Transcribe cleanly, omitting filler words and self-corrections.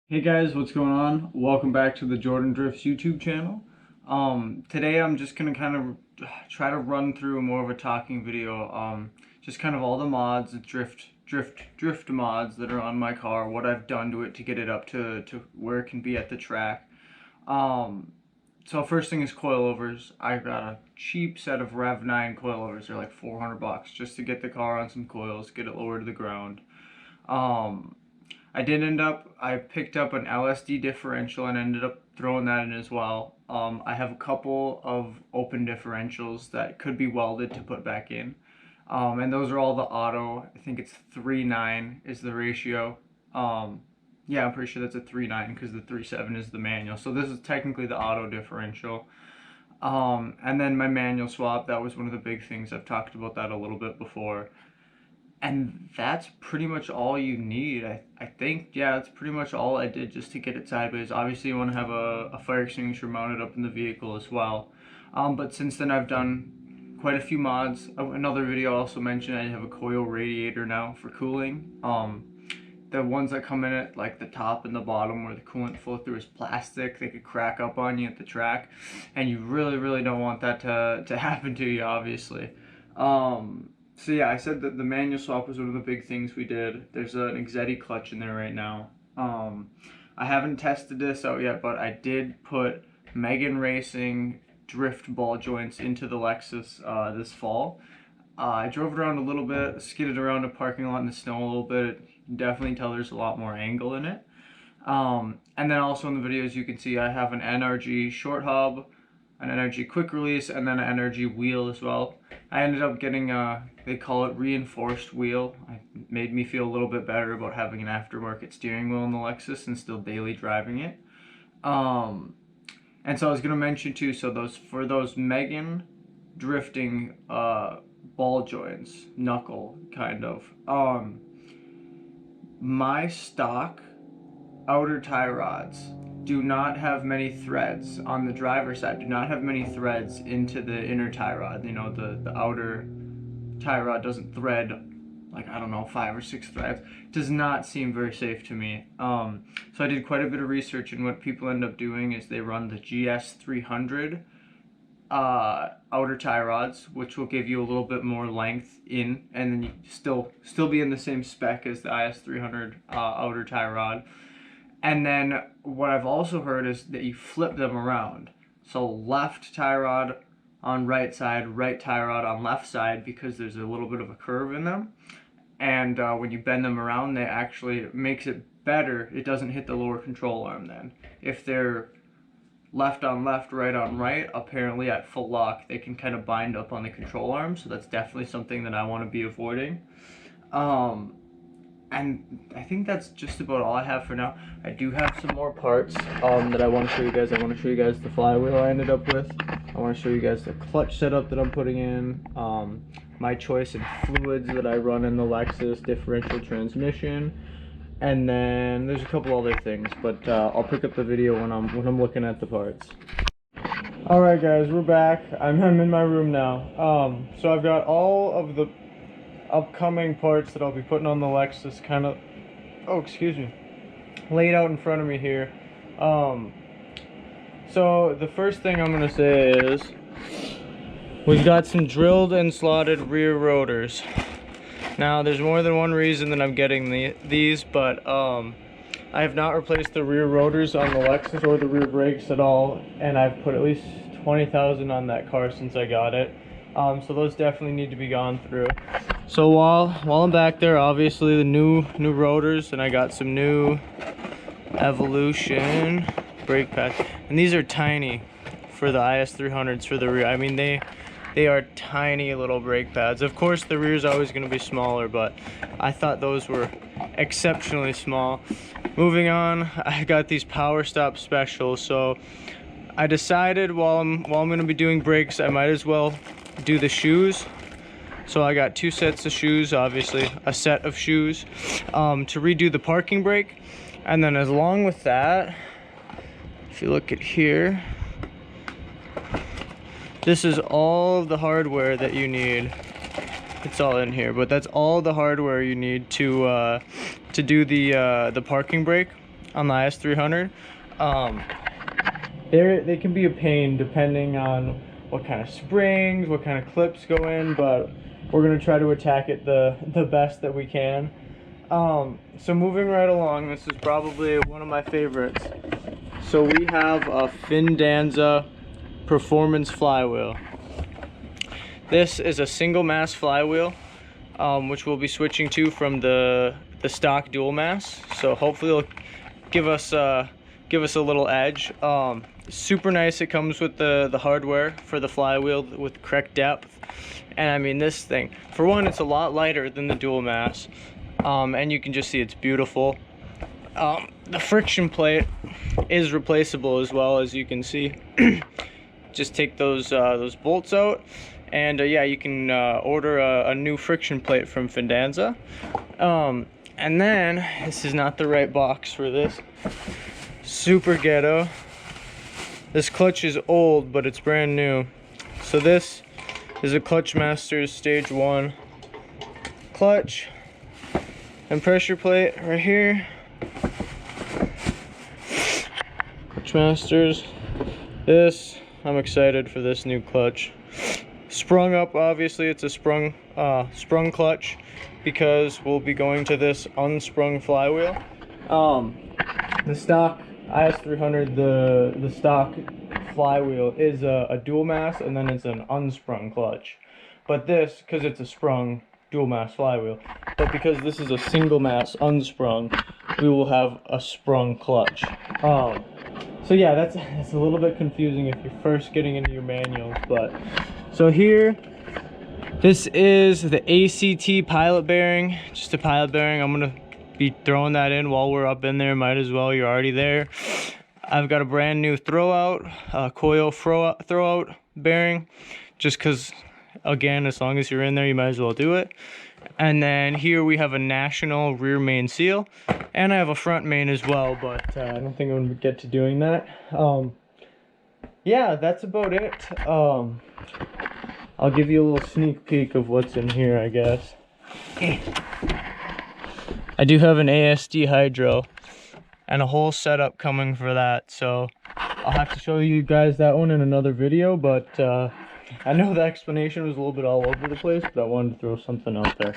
Hey guys, what's going on? Welcome back to the Jordan Drifts YouTube channel. Today I'm just gonna kind of try to run through more of a talking video. Just kind of all the mods, the drift mods that are on my car, what I've done to it to get it up to where it can be at the track. So first thing is coilovers. I got a cheap set of Rev 9 coilovers. They're like 400 bucks just to get the car on some coils, get it lower to the ground. I picked up an LSD differential and ended up throwing that in as well. I have a couple of open differentials that could be welded to put back in. And those are all the auto. I think it's 3:9 is the ratio. Yeah, I'm pretty sure that's a 3:9 because the 3.7 is the manual. So this is technically the auto differential. And then my manual swap, that was one of the big things. I've talked about that a little bit before. And that's pretty much all you need. I think, yeah, that's pretty much all I did just to get it sideways. Obviously, you want to have a fire extinguisher mounted up in the vehicle as well. But since then, I've done quite a few mods. Another video also mentioned I have a coil radiator now for cooling. The ones that come in at like the top and the bottom where the coolant flow through is plastic. They could crack up on you at the track, and you really don't want that to happen to you, obviously. So yeah, I said that the manual swap was one of the big things we did. There's an Exetti clutch in there right now. I haven't tested this out yet, but I did put Megan Racing drift ball joints into the Lexus this fall. I drove it around a little bit, skidded around a parking lot in the snow a little bit. You can definitely tell there's a lot more angle in it. And then also in the videos you can see I have an NRG short hub, an NRG quick release, and then an NRG wheel as well. I ended up getting they call it reinforced wheel. It made me feel a little bit better about having an aftermarket steering wheel in the Lexus and still daily driving it. And so I was gonna mention too, so for those Megan drifting ball joints, knuckle kind of, my stock outer tie rods do not have many threads on the driver's side, do not have many threads into the inner tie rod. You know, the outer tie rod doesn't thread, like, I don't know, 5 or 6 threads. It does not seem very safe to me. So I did quite a bit of research, and what people end up doing is they run the IS300 outer tie rods, which will give you a little bit more length in, and then you still be in the same spec as the IS300 outer tie rod. And then what I've also heard is that you flip them around. So left tie rod on right side, right tie rod on left side, because there's a little bit of a curve in them. And when you bend them around, they actually, it makes it better. It doesn't hit the lower control arm then. If they're left on left, right on right, apparently at full lock, they can kind of bind up on the control arm. So that's definitely something that I want to be avoiding. And I think that's just about all I have for now. I do have some more parts that I want to show you guys. I want to show you guys the flywheel I ended up with. I want to show you guys the clutch setup that I'm putting in. My choice in fluids that I run in the Lexus, differential transmission. And then there's a couple other things, but I'll pick up the video when I'm looking at the parts. Alright guys, we're back. I'm in my room now. So I've got all of the upcoming parts that I'll be putting on the Lexus kind of, oh excuse me, laid out in front of me here. So the first thing I'm gonna say is we've got some drilled and slotted rear rotors. Now there's more than one reason that I'm getting these, but I have not replaced the rear rotors on the Lexus or the rear brakes at all, and I've put at least 20,000 on that car since I got it. So those definitely need to be gone through. So while I'm back there, obviously the new rotors, and I got some new Evolution brake pads, and these are tiny for the IS300s for the rear. I mean, they are tiny little brake pads. Of course the rear is always going to be smaller, but I thought those were exceptionally small. Moving on, I got these Power Stop specials. So I decided while I'm going to be doing brakes, I might as well do the shoes. So I got 2 sets of shoes, obviously a set of shoes to redo the parking brake. And then along with that, if you look at here, this is all of the hardware that you need. It's all in here, but that's all the hardware you need to do the parking brake. on the IS300. They can be a pain depending on what kind of springs, what kind of clips go in, but we're gonna try to attack it the best that we can. So moving right along, this is probably one of my favorites. So we have a Fidanza performance flywheel. This is a single mass flywheel, which we'll be switching to from the stock dual mass. So hopefully it'll give us a little edge. Super nice. It comes with the hardware for the flywheel with correct depth. And I mean, this thing, for one, it's a lot lighter than the dual mass. And you can just see it's beautiful. The friction plate is replaceable as well, as you can see. Just take those bolts out, and yeah, you can order a new friction plate from Fidanza. And then, this is not the right box for this. Super ghetto. This clutch is old, but it's brand new. So this is a Clutch Masters Stage 1 clutch and pressure plate right here. Clutch Masters. I'm excited for this new clutch. Sprung up, obviously it's a sprung clutch because we'll be going to this unsprung flywheel. The stock IS300, the stock flywheel is a dual mass, and then it's an unsprung clutch. But this, because it's a sprung dual mass flywheel, but because this is a single mass unsprung, we will have a sprung clutch. So yeah, that's a little bit confusing if you're first getting into your manuals. But so here, this is the ACT pilot bearing, just a pilot bearing. I'm gonna be throwing that in while we're up in there. Might as well, you're already there. I've got a brand new coil throwout bearing, just because, again, as long as you're in there, you might as well do it. And then here we have a national rear main seal, and I have a front main as well, but I don't think I'm gonna get to doing that. Yeah, that's about it. I'll give you a little sneak peek of what's in here, I guess. I do have an ASD hydro and a whole setup coming for that, so I'll have to show you guys that one in another video. But I know the explanation was a little bit all over the place, but I wanted to throw something out there.